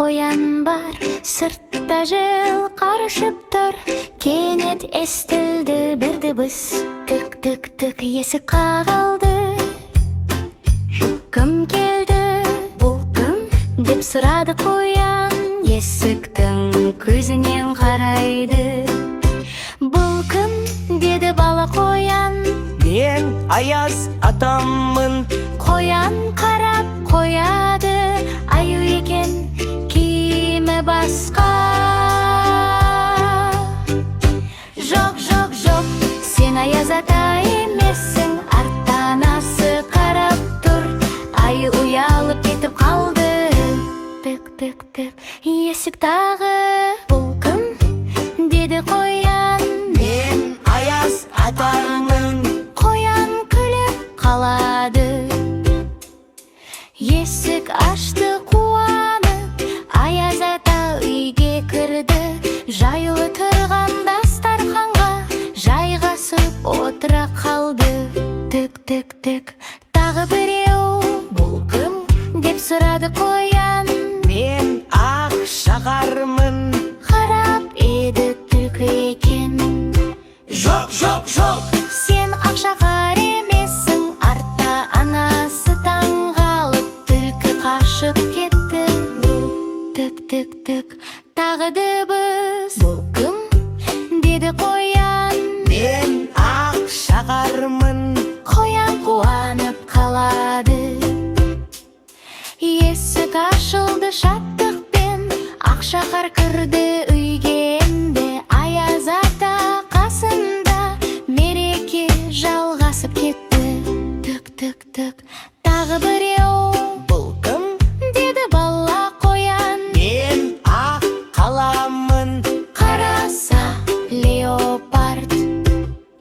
Қоян бар, сыртта жел қарышып тұр. Кенет естілді бір дыбыс. Түк-түк-түк есік қағылды. Кім келді? Бұл кім? Деп сұрады қоян. Есіктің көзінен қарайды. Бұл кім? Деді бала қоян. Мен Аяз атаммын. Қоян қарап қояды. Аю екен, киімі басқа. Жоқ, жоқ, жоқ, сен Аяз ата емессің. Арттан асы қарап тұр. Аю ұялып кетіп қалды. Тік-тік-тік, есік тағы. Бұл кім? Деді қоян. Мен Аяз атаммын. Қоян күліп қалады. Есік ашты қуанып. Аяз ата үйге кірді. Жайлы тұрған дастарханға жайғасып отыра қалды. Тік-тік-тік, тағы біреу. Бұл кім? Деп сұрады қоян. Мен ақ шағармын. Қарап еді түлкі екен. Жоқ, жоқ, жоқ, Сен ақшақар емессің. Артта анасы таңғалып түлкі қашып кетті. Түк-түк-түк, тағы дыбыс. Бұл кім? Деді қоян. мен ақ шағармын. Қоян қуанып қалады. Есік ашылды шаттықпен. Ақшақар кірді үйге енді. Аяз ата қасында. Мереке жалғасып кетті. Түк-түк-түк, тағы біреу. Бұл кім? Деді бала қоян. Мен ақ қаламын. Қараса леопард.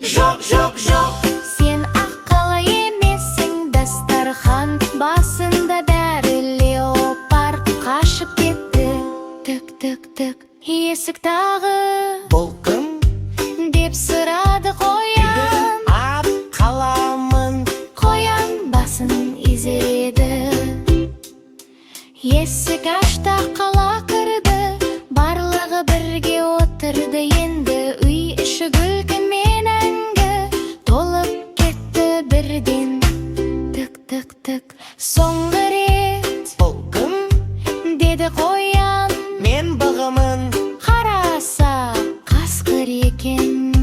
Жоқ, жоқ, жоқ, Сен ақ қала емессің. Дастархан басында бәрі леопард. Қашып кетті. Түк-түк-түк, есік тағы. бұл кім? Деп сұрады қоян. Ақ қаламын. Қоян басын изеді. Есік ашты, қала кірді. Барлығы бірге отырды. Енді үй іші күлкімен әнге толып кетті бірден. Түк-түк-түк, соңғы рет. Бұл кім? Деді қоян. Мен бағымын. Қараса қасқыр екен.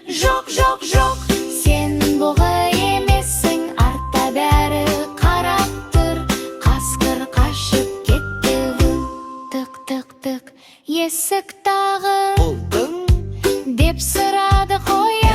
Жоқ, жоқ, жоқ, Сен бұғы емессің. Артта бәрі қарап тұр. Қасқыр қашып кетті. Түк-түк-түк, есік тағы. бұл кім? Деп сұрады қоян.